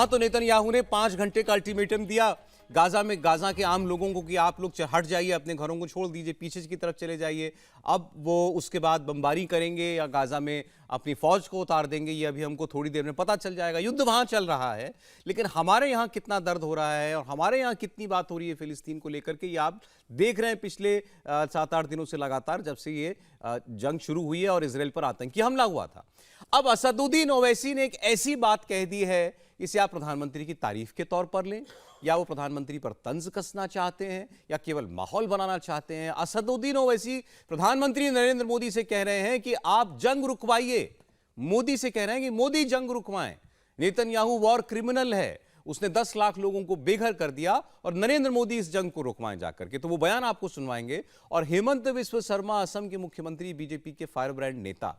हाँ, तो नेतन्याहू ने 5 घंटे का अल्टीमेटम दिया गाजा के आम लोगों को कि आप लोग हट जाइए, अपने घरों को छोड़ दीजिए, पीछे की तरफ चले जाइए। अब वो उसके बाद बमबारी करेंगे या गाजा में अपनी फौज को उतार देंगे, ये अभी हमको थोड़ी देर में पता चल जाएगा। युद्ध वहां चल रहा है, लेकिन हमारे यहाँ कितना दर्द हो रहा है और हमारे यहाँ कितनी बात हो रही है फिलिस्तीन को लेकर के, ये आप देख रहे हैं पिछले 7-8 दिनों से लगातार, जब से ये जंग शुरू हुई है और इसराइल पर आतंकी हमला हुआ था। अब असदुद्दीन ओवैसी ने एक ऐसी बात कह दी है, इसे आप प्रधानमंत्री की तारीफ के तौर पर लें या वो प्रधानमंत्री पर तंज कसना चाहते हैं या केवल माहौल बनाना चाहते हैं। असदुद्दीन ओवैसी प्रधानमंत्री नरेंद्र मोदी से कह रहे हैं कि आप जंग रुकवाइए, मोदी से कह रहे हैं कि मोदी जंग रुकवाएं। नेतन्याहू वॉर क्रिमिनल है, उसने 10 लाख लोगों को बेघर कर दिया और नरेंद्र मोदी इस जंग को रुकवाएं जाकर के। तो वो बयान आपको सुनवाएंगे। और हेमंत बिस्व शर्मा, असम के मुख्यमंत्री, बीजेपी के फायर ब्रांड नेता,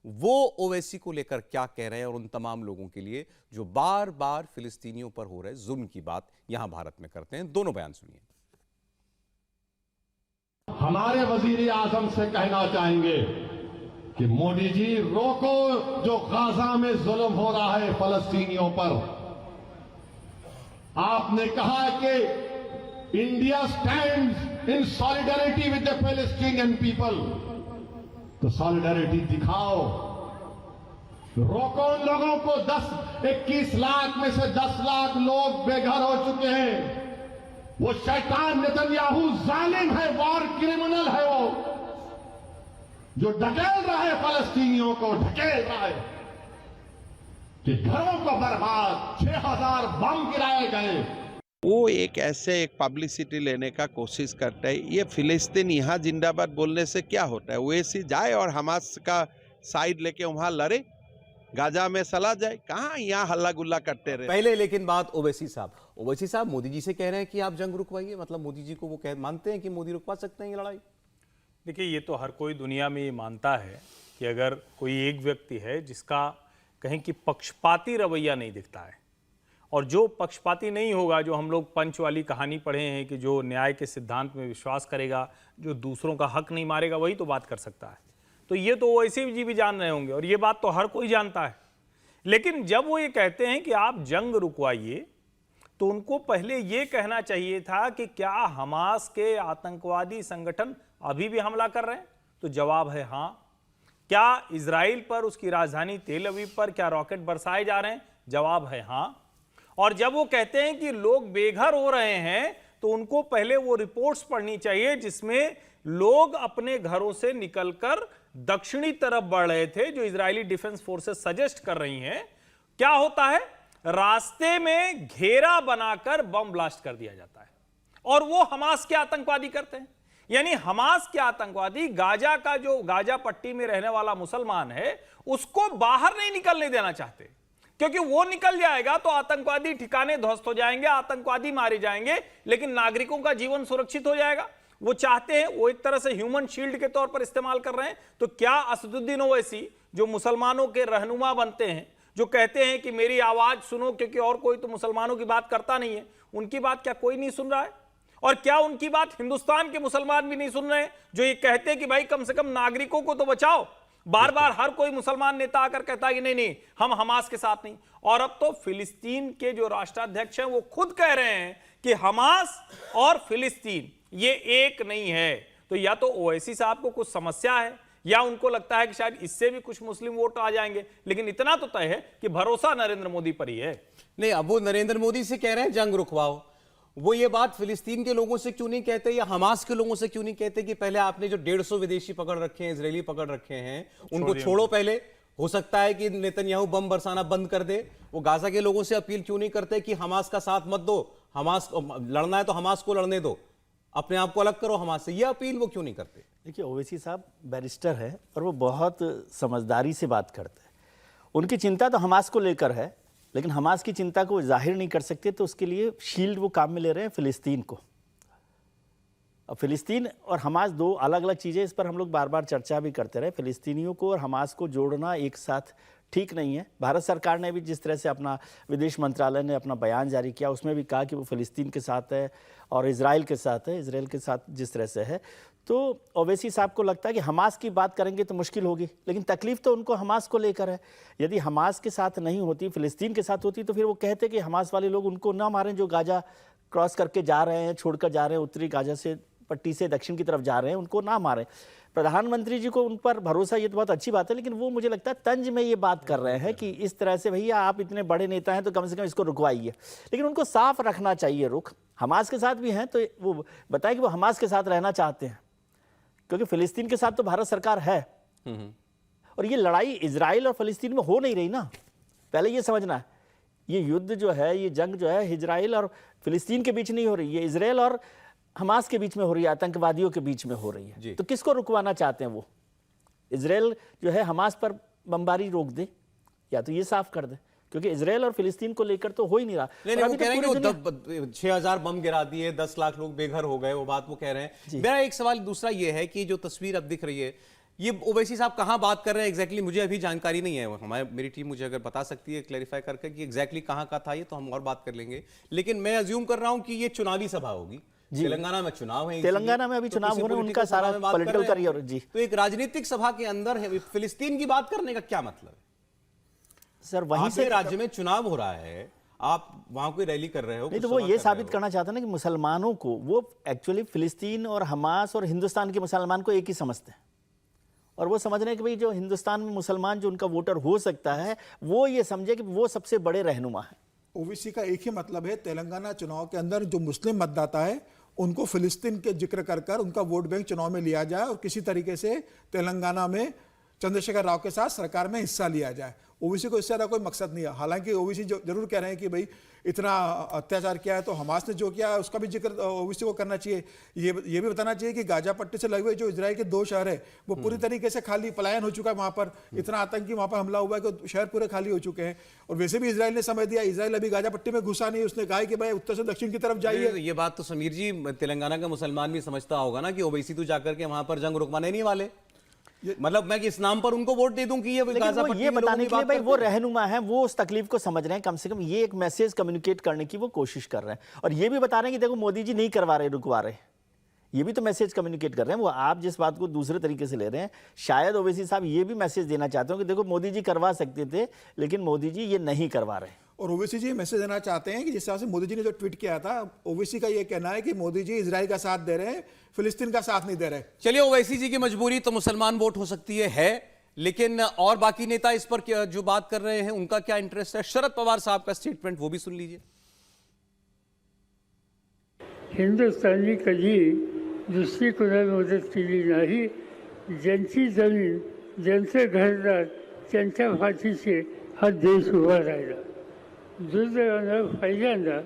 वो ओवैसी को लेकर क्या कह रहे हैं और उन तमाम लोगों के लिए जो बार बार फिलिस्तीनियों पर हो रहे जुल्म की बात यहां भारत में करते हैं। दोनों बयान सुनिए। हमारे वजीर आजम से कहना चाहेंगे कि मोदी जी, रोको जो गाजा में जुल्म हो रहा है फलस्तीनियों पर। आपने कहा कि India stands in solidarity with the Palestinian people, तो सॉलिडरिटी दिखाओ, रोको उन लोगों को। 21 लाख में से 10 लाख लोग बेघर हो चुके हैं। वो शैतान नेतन्याहू जालिम है, वॉर क्रिमिनल है, वो जो ढकेल रहा है फलस्तीनियों को, ढकेल रहा है कि घरों को बर्बाद, 6000 बम गिराए गए। वो एक पब्लिसिटी लेने का कोशिश करता है। ये फिलिस्तीन यहाँ जिंदाबाद बोलने से क्या होता है? ओवैसी जाए और हमास का साइड लेके वहां लड़े, गाजा में चला जाए, कहाँ यहाँ हल्ला गुल्ला करते रहे। पहले लेकिन बात ओवैसी साहब मोदी जी से कह रहे हैं कि आप जंग रुकवाइए, मतलब मोदी जी को वो मानते हैं कि मोदी रुकवा सकते हैं ये लड़ाई? देखिए, ये तो हर कोई दुनिया में ये मानता है कि अगर कोई एक व्यक्ति है जिसका कहीं कि पक्षपाती रवैया नहीं दिखता है, और जो पक्षपाती नहीं होगा, जो हम लोग पंच वाली कहानी पढ़े हैं कि जो न्याय के सिद्धांत में विश्वास करेगा, जो दूसरों का हक नहीं मारेगा, वही तो बात कर सकता है। तो ये तो वैसे जी भी जान रहे होंगे और ये बात तो हर कोई जानता है। लेकिन जब वो ये कहते हैं कि आप जंग रुकवाइए, तो उनको पहले ये कहना चाहिए था कि क्या हमास के आतंकवादी संगठन अभी भी हमला कर रहे हैं? तो जवाब है हाँ। क्या इजराइल पर, उसकी राजधानी तेल अवीव पर क्या रॉकेट बरसाए जा रहे हैं? जवाब है हाँ। और जब वो कहते हैं कि लोग बेघर हो रहे हैं, तो उनको पहले वो रिपोर्ट्स पढ़नी चाहिए जिसमें लोग अपने घरों से निकलकर दक्षिणी तरफ बढ़ रहे थे, जो इजरायली डिफेंस फोर्सेस सजेस्ट कर रही हैं। क्या होता है? रास्ते में घेरा बनाकर बम ब्लास्ट कर दिया जाता है, और वो हमास के आतंकवादी करते हैं। यानी हमास के आतंकवादी गाजा का, जो गाजा पट्टी में रहने वाला मुसलमान है, उसको बाहर नहीं निकलने देना चाहते, क्योंकि वो निकल जाएगा तो आतंकवादी ठिकाने ध्वस्त हो जाएंगे, आतंकवादी मारे जाएंगे, लेकिन नागरिकों का जीवन सुरक्षित हो जाएगा। वो चाहते हैं, वो एक तरह से ह्यूमन शील्ड के तौर पर इस्तेमाल कर रहे हैं। तो क्या असदुद्दीन ओवैसी, जो मुसलमानों के रहनुमा बनते हैं, जो कहते हैं कि मेरी आवाज सुनो क्योंकि और कोई तो मुसलमानों की बात करता नहीं है, उनकी बात क्या कोई नहीं सुन रहा है? और क्या उनकी बात हिंदुस्तान के मुसलमान भी नहीं सुन रहे हैं, जो ये कहते हैं कि भाई कम से कम नागरिकों को तो बचाओ? बार बार हर कोई मुसलमान नेता आकर कहता है कि नहीं नहीं, हम हमास के साथ नहीं। और अब तो फिलिस्तीन के जो राष्ट्राध्यक्ष हैं वो खुद कह रहे हैं कि हमास और फिलिस्तीन ये एक नहीं है। तो या तो ओवैसी साहब को कुछ समस्या है, या उनको लगता है कि शायद इससे भी कुछ मुस्लिम वोट आ जाएंगे। लेकिन इतना तो तय है कि भरोसा नरेंद्र मोदी पर ही है। नहीं, अब वो नरेंद्र मोदी से कह रहे हैं जंग रुकवाओ, वो ये बात फिलिस्तीन के लोगों से क्यों नहीं कहते या हमास के लोगों से क्यों नहीं कहते कि पहले आपने जो 150 विदेशी पकड़ रखे हैं, इजरायली पकड़ रखे हैं, उनको छोड़ो पहले। हो सकता है कि नेतन्याहू बम बरसाना बंद कर दे। वो गाजा के लोगों से अपील क्यों नहीं करते कि हमास का साथ मत दो, हमास लड़ना है तो हमास को लड़ने दो, अपने आप को अलग करो हमास से, ये अपील वो क्यों नहीं करते? देखिए, ओवैसी साहब बैरिस्टर है और वो बहुत समझदारी से बात करते हैं। उनकी चिंता तो हमास को लेकर है, लेकिन हमास की चिंता को जाहिर नहीं कर सकते, तो उसके लिए शील्ड वो काम में ले रहे हैं फिलिस्तीन को। अब फिलिस्तीन और हमास दो अलग अलग चीज़ें, इस पर हम लोग बार बार चर्चा भी करते रहे। फिलिस्तीनियों को और हमास को जोड़ना, एक साथ ठीक नहीं है। भारत सरकार ने भी जिस तरह से अपना विदेश मंत्रालय ने अपना बयान जारी किया, उसमें भी कहा कि वो फ़िलिस्तीन के साथ है और इजराइल के साथ है, इजराइल के साथ जिस तरह से है। तो ओवैसी साहब को लगता है कि हमास की बात करेंगे तो मुश्किल होगी, लेकिन तकलीफ तो उनको हमास को लेकर है। यदि हमास के साथ नहीं होती, फ़िलिस्तीन के साथ होती, तो फिर वो कहते कि हमास वाले लोग उनको ना मारें जो गाजा क्रॉस करके जा रहे हैं, छोड़कर जा रहे हैं, उत्तरी गाजा से पट्टी से दक्षिण की तरफ जा रहे हैं, उनको ना मारें। प्रधानमंत्री जी को उन पर भरोसा, ये तो बहुत अच्छी बात है, लेकिन वो मुझे लगता है तंज में ये बात कर रहे हैं कि इस तरह से भैया आप इतने बड़े नेता हैं तो कम से कम इसको रुकवाइए। लेकिन उनको साफ रखना चाहिए रुख। हमास के साथ भी हैं तो वो बताएं कि वो हमास के साथ रहना चाहते हैं, क्योंकि फ़िलिस्तीन के साथ तो भारत सरकार है। और ये लड़ाई इजराइल और फ़िलिस्तीन में हो नहीं रही ना, पहले ये समझना है। ये युद्ध जो है, ये जंग जो है, इजराइल और फ़िलिस्तीन के बीच नहीं हो रही है, इजराइल और हमास के बीच में हो रही है, आतंकवादियों के बीच में हो रही है। तो किसको रुकवाना चाहते हैं वो? इजराइल जो है हमास पर बमबारी रोक दे, या तो ये साफ कर दे, क्योंकि इजराइल और फ़िलिस्तीन को लेकर तो हो ही नहीं रहा। नहीं, वो कह रहे हैं कि 6,000 बम गिरा दिए, 10 लाख लोग बेघर हो गए, वो बात वो कह रहे हैं। मेरा एक सवाल दूसरा ये है कि जो तस्वीर अब दिख रही है, ये ओवैसी साहब कहाँ बात कर रहे हैं एग्जैक्टली? मुझे अभी जानकारी नहीं है। मेरी टीम मुझे अगर बता सकती है क्लैरिफाई करके कि एग्जैक्टली कहाँ का था ये, तो हम और बात कर लेंगे। लेकिन मैं अज्यूम कर रहा हूँ कि ये चुनावी सभा होगी। तेलंगाना में चुनाव है, तेलंगाना में अभी चुनाव हो रहे हैं, उनका सारा पॉलिटिकल करियर। जी, तो एक राजनीतिक सभा के अंदर है फिलिस्तीन की बात करने का क्या मतलब है? सर वहीं से राज्य में चुनाव हो रहा है, आप वहां कोई रैली कर रहे हो? नहीं, तो वो ये साबित करना चाहते हैं ना कि मुसलमानों को, वो एक्चुअली फिलिस्तीन और हमास और हिंदुस्तान के मुसलमान को एक ही समझते हैं। और वो समझ रहे हैं कि भाई जो हिंदुस्तान में मुसलमान जो उनका वोटर हो सकता है, वो ये समझे कि वो सबसे बड़े रहनुमा है। ओवैसी का एक ही मतलब है, तेलंगाना चुनाव के अंदर जो मुस्लिम मतदाता है उनको फिलिस्तीन के जिक्र कर कर उनका वोट बैंक चुनाव में लिया जाए और किसी तरीके से तेलंगाना में चंद्रशेखर राव के साथ सरकार में हिस्सा लिया जाए। ओवैसी को इससे ज़्यादा कोई मकसद नहीं है। हालांकि ओवैसी जरूर कह रहे हैं कि भाई इतना अत्याचार किया है तो हमास ने जो किया है उसका भी जिक्र ओवैसी को करना चाहिए। ये भी बताना चाहिए कि गाजा पट्टी से लगे हुए जो इजराइल के 2 शहर है वो पूरी तरीके से खाली, पलायन हो चुका है। वहां पर इतना आतंकी वहां पर हमला हुआ है कि शहर पूरे खाली हो चुके हैं। और वैसे भी इजराइल ने समय दिया, इजराइल अभी गाजा पट्टी में घुसा नहीं, उसने कहा कि भाई उत्तर से दक्षिण की तरफ जाइए। ये बात तो समीर जी तेलंगाना का मुसलमान भी समझता होगा ना कि ओवैसी तो जाकर के वहां पर जंग रुकवाने नहीं वाले। मतलब मैं इस नाम पर उनको वोट दे दूं कि ये गाजा पट्टी ये बताने के लिए भाई वो करते हैं। रहनुमा है, वो उस तकलीफ को समझ रहे हैं, कम से कम ये एक मैसेज कम्युनिकेट करने की वो कोशिश कर रहे हैं। और ये भी बता रहे हैं कि देखो मोदी जी नहीं करवा रहे, रुकवा रहे, ये भी तो मैसेज कम्युनिकेट कर रहे हैं। वो आप जिस बात को दूसरे तरीके से ले रहे हैं, शायद ओवैसी साहब ये भी मैसेज देना चाहते हो कि देखो मोदी जी करवा सकते थे, लेकिन मोदी जी ये नहीं करवा रहे। और ओवैसी जी मैसेज देना चाहते हैं कि जिस तरह से मोदी जी ने जो ट्वीट किया था, ओवैसी का ये कहना है कि मोदी जी इजराइल का साथ दे रहे हैं, फिलिस्तीन का साथ नहीं दे रहे। चलिए, ओवैसी जी की मजबूरी तो मुसलमान वोट हो सकती है, लेकिन और बाकी नेता इस पर जो बात कर रहे हैं उनका क्या इंटरेस्ट है? शरद पवार साहब का स्टेटमेंट वो भी सुन लीजिए। हिंदुस्थानी कधी दुसरी कोणाला मदत केली नाही। ज्यांची जमीन, ज्यांचे घरदार, त्यांच्या फाशीचे हा देश उभा राहिला। दुर्दैवानं पहिल्यांदा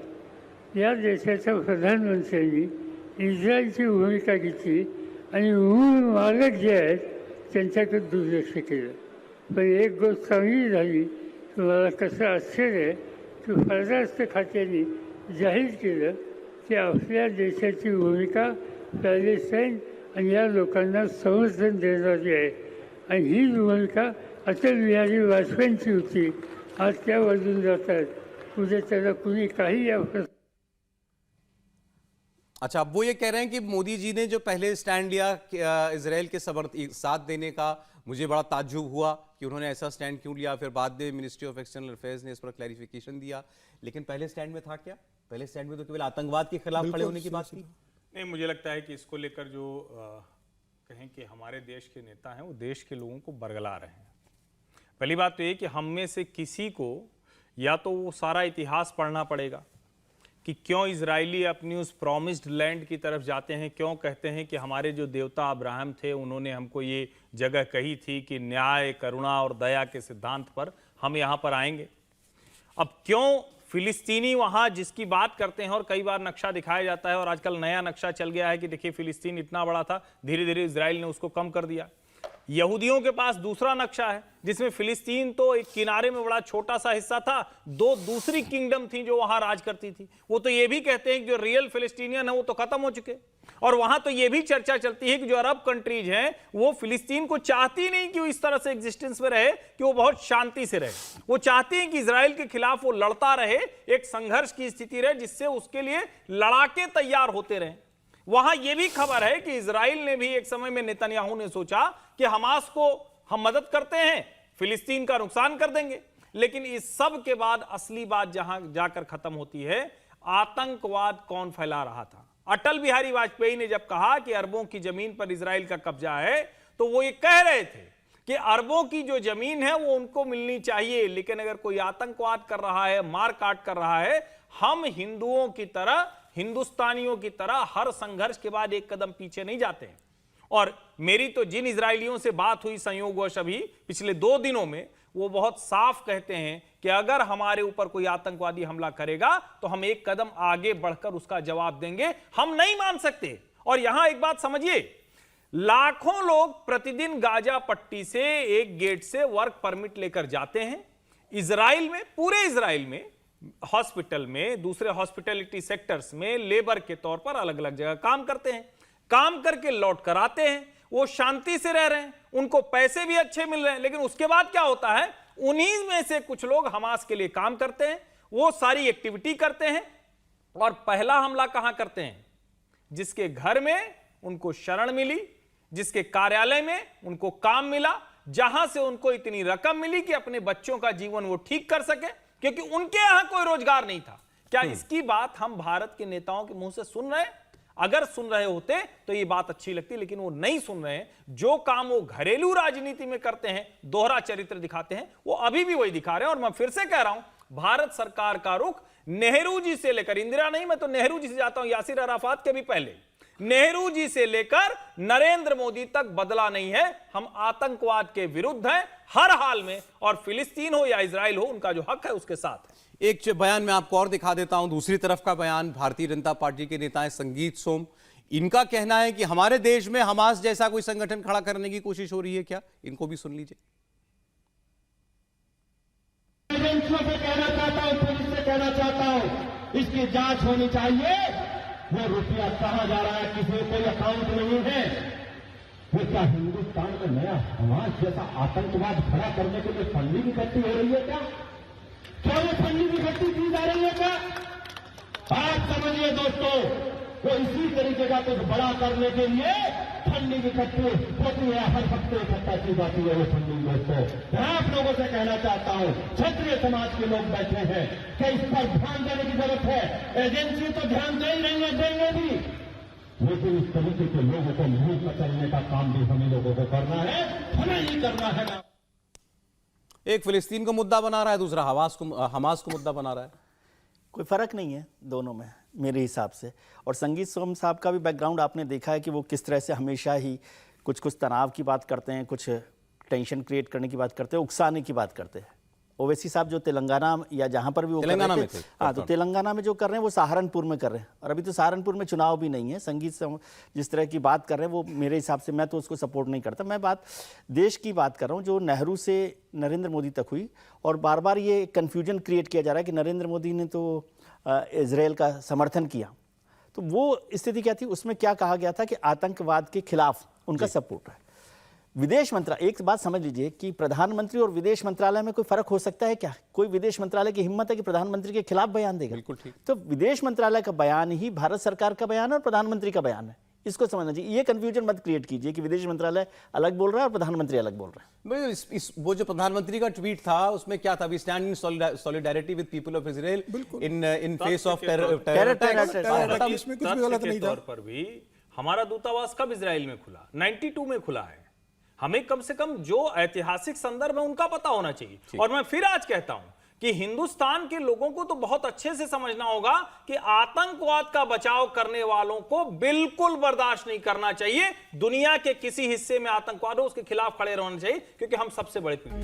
या देशाच्या प्रधानमंत्र्यांनी इस्रायलची भूमिका घेतली आणि मूळ मालक जे आहेत त्यांच्याकडे दुर्लक्ष केलं। पण एक गोष्ट चांगली झाली की मला कसं आश्चर्य आहे की परराष्ट्र खात्याने जाहीर केलं की आपल्या देशाची भूमिका पॅलेस्टाईन आणि या लोकांना समर्थन देणारी आहे। आणि ही भूमिका अटल बिहारी वाजपेयींची होती, आज त्या बदलून जात आहेत। उद्या त्याला कुणी काही या अच्छा, अब वो ये कह रहे हैं कि मोदी जी ने जो पहले स्टैंड लिया इजराइल के साथ देने का, मुझे बड़ा ताज्जुब हुआ कि उन्होंने ऐसा स्टैंड क्यों लिया। फिर बाद में मिनिस्ट्री ऑफ एक्सटर्नल अफेयर्स ने इस पर क्लैरिफिकेशन दिया, लेकिन पहले स्टैंड में था क्या? पहले स्टैंड में तो केवल आतंकवाद के खिलाफ खड़े होने की बात थी। नहीं, मुझे लगता है कि इसको लेकर जो कहें कि हमारे देश के नेता हैं वो देश के लोगों को बरगला रहे हैं। पहली बात तो ये कि हम में से किसी को या तो वो सारा इतिहास पढ़ना पड़ेगा कि क्यों इजरायली अपनी उस प्रॉमिस्ड लैंड की तरफ जाते हैं, क्यों कहते हैं कि हमारे जो देवता अब्राहम थे उन्होंने हमको ये जगह कही थी कि न्याय, करुणा और दया के सिद्धांत पर हम यहाँ पर आएंगे। अब क्यों फिलिस्तीनी वहाँ जिसकी बात करते हैं और कई बार नक्शा दिखाया जाता है और आजकल नया नक्शा चल गया है कि देखिए फिलिस्तीन इतना बड़ा था, धीरे धीरे इजराइल ने उसको कम कर दिया। यहूदियों के पास दूसरा नक्शा है जिसमें फिलिस्तीन तो एक किनारे में बड़ा छोटा सा हिस्सा था, दो दूसरी किंगडम थी जो वहां राज करती थी। वो तो ये भी कहते हैं कि जो रियल फिलिस्तीनियन है वो तो खत्म हो चुके, और वहां तो ये भी चर्चा चलती है कि जो अरब कंट्रीज हैं वो फिलिस्तीन को चाहती नहीं कि वो इस तरह से एग्जिस्टेंस में रहे, कि वो बहुत शांति से रहे। वो चाहती हैं कि इजराइल के खिलाफ वो लड़ता रहे, एक संघर्ष की स्थिति रहे जिससे उसके लिए लड़ाके तैयार होते रहे। वहां यह भी खबर है कि इजराइल ने भी एक समय में, नेतन्याहू ने सोचा कि हमास को हम मदद करते हैं, फिलिस्तीन का नुकसान कर देंगे। लेकिन इस सब के बाद असली बात जहां जाकर खत्म होती है, आतंकवाद कौन फैला रहा था। अटल बिहारी वाजपेयी ने जब कहा कि अरबों की जमीन पर इजराइल का कब्जा है, तो वो ये कह रहे थे कि अरबों की जो जमीन है वो उनको मिलनी चाहिए, लेकिन अगर कोई आतंकवाद कर रहा है, मार काट कर रहा है, हम हिंदुओं की तरह, हिंदुस्तानियों की तरह हर संघर्ष के बाद एक कदम पीछे नहीं जाते हैं। और मेरी तो जिन इजरायलियों से बात हुई संयोगवश अभी पिछले 2 दिनों में, वो बहुत साफ कहते हैं कि अगर हमारे ऊपर कोई आतंकवादी हमला करेगा तो हम एक कदम आगे बढ़कर उसका जवाब देंगे, हम नहीं मान सकते। और यहां एक बात समझिए, लाखों लोग प्रतिदिन गाजा पट्टी से एक गेट से वर्क परमिट लेकर जाते हैं इजराइल में, पूरे इजराइल में, हॉस्पिटल में, दूसरे हॉस्पिटैलिटी सेक्टर्स में लेबर के तौर पर अलग अलग जगह काम करते हैं, काम करके लौट कर आते हैं, वो शांति से रह रहे हैं, उनको पैसे भी अच्छे मिल रहे हैं। लेकिन उसके बाद क्या होता है, उन्हीं में से कुछ लोग हमास के लिए काम करते हैं, वो सारी एक्टिविटी करते हैं, और पहला हमला कहां करते हैं, जिसके घर में उनको शरण मिली, जिसके कार्यालय में उनको काम मिला, जहां से उनको इतनी रकम मिली कि अपने बच्चों का जीवन वो ठीक कर सके, क्योंकि उनके यहां कोई रोजगार नहीं था। क्या इसकी बात हम भारत के नेताओं के मुंह से सुन रहे हैं? अगर सुन रहे होते तो ये बात अच्छी लगती, लेकिन वो नहीं सुन रहे हैं। जो काम वो घरेलू राजनीति में करते हैं, दोहरा चरित्र दिखाते हैं, वो अभी भी वही दिखा रहे हैं। और मैं फिर से कह रहा हूं, भारत सरकार का रुख नेहरू जी से लेकर, इंदिरा नहीं, मैं तो नेहरू जी से जाता हूं, यासिर अराफात के भी पहले, नेहरू जी से लेकर नरेंद्र मोदी तक बदला नहीं है। हम आतंकवाद के विरुद्ध हैं हर हाल में, और फिलिस्तीन हो या इजराइल हो, उनका जो हक है उसके साथ है। एक बयान मैं आपको और दिखा देता हूं, दूसरी तरफ का बयान भारतीय जनता पार्टी के नेता हैं संगीत सोम। इनका कहना है कि हमारे देश में हमास जैसा कोई संगठन खड़ा करने की कोशिश हो रही है क्या, इनको भी सुन लीजिए। एजेंसियों से कहना चाहता हूं, पुलिस से कहना चाहता हूं, इसकी जांच होनी चाहिए। वो रुपया कहां जा रहा है, किसी कोई अकाउंट नहीं है। वो क्या हिंदुस्तान में नया हमास जैसा आतंकवाद खड़ा करने के लिए फंडिंग इकट्ठी हो रही है क्या? क्या ये फंडिंग इकट्ठी की जा रही है क्या? आप समझिए दोस्तों, वो इसी तरीके का कुछ बड़ा करने के लिए फंडिंग इकट्ठी होती है, हर हफ्ते इकट्ठा की जाती है वो फंडिंग। दोस्तों, मैं आप लोगों से कहना चाहता हूं, क्षत्रिय समाज के लोग बैठे हैं, कि इस पर ध्यान देने की जरूरत है। एजेंसी तो ध्यान दे ही रही है, देंगे भी, लेकिन इस तरीके के लोगों को मुंह कचलने का काम भी हमें लोगों को करना है, हमें ही करना है ना। एक फिलिस्तीन को मुद्दा बना रहा है, दूसरा हमास को मुद्दा बना रहा है। कोई फ़र्क नहीं है दोनों में मेरे हिसाब से। और संगीत सोम साहब का भी बैकग्राउंड आपने देखा है कि वो किस तरह से हमेशा ही कुछ तनाव की बात करते हैं, कुछ टेंशन क्रिएट करने की बात करते हैं, उकसाने की बात करते हैं। ओवैसी साहब जो तेलंगाना या जहाँ पर भी वो तेलंगाना में थे, हाँ, तो तेलंगाना में जो कर रहे हैं वो सहारनपुर में कर रहे हैं, और अभी तो सहारनपुर में चुनाव भी नहीं है। संगीत जिस तरह की बात कर रहे हैं वो मेरे हिसाब से, मैं तो उसको सपोर्ट नहीं करता। मैं बात देश की बात कर रहा हूँ, जो नेहरू से नरेंद्र मोदी तक हुई, और बार बार ये कन्फ्यूजन क्रिएट किया जा रहा है कि नरेंद्र मोदी ने तो इजराइल का समर्थन किया। तो वो स्थिति क्या थी, उसमें क्या कहा गया था कि आतंकवाद के खिलाफ उनका सपोर्ट है। विदेश मंत्रालय, एक बात समझ लीजिए कि प्रधानमंत्री और विदेश मंत्रालय में कोई फर्क हो सकता है क्या? कोई विदेश मंत्रालय की हिम्मत है कि प्रधानमंत्री के खिलाफ बयान देगा? बिल्कुल ठीक। तो विदेश मंत्रालय का बयान ही भारत सरकार का बयान है और प्रधानमंत्री का बयान है, इसको समझना चाहिए। ये कंफ्यूजन मत क्रिएट कीजिए कि विदेश मंत्रालय अलग बोल रहा है और प्रधानमंत्री अलग बोल रहा है। वो जो प्रधानमंत्री का ट्वीट था उसमें क्या था, we stand in solidarity with people of Israel in face of terror attack. इसमें कुछ भी गलत नहीं था। तौर पर भी हमारा दूतावास कब इजराइल में खुला? 92 में खुला है। हमें कम से कम जो ऐतिहासिक संदर्भ है उनका पता होना चाहिए। और मैं फिर आज कहता हूं कि हिंदुस्तान के लोगों को तो बहुत अच्छे से समझना होगा कि आतंकवाद का बचाव करने वालों को बिल्कुल बर्दाश्त नहीं करना चाहिए। दुनिया के किसी हिस्से में आतंकवाद हो उसके खिलाफ खड़े रहना चाहिए, क्योंकि हम सबसे बड़े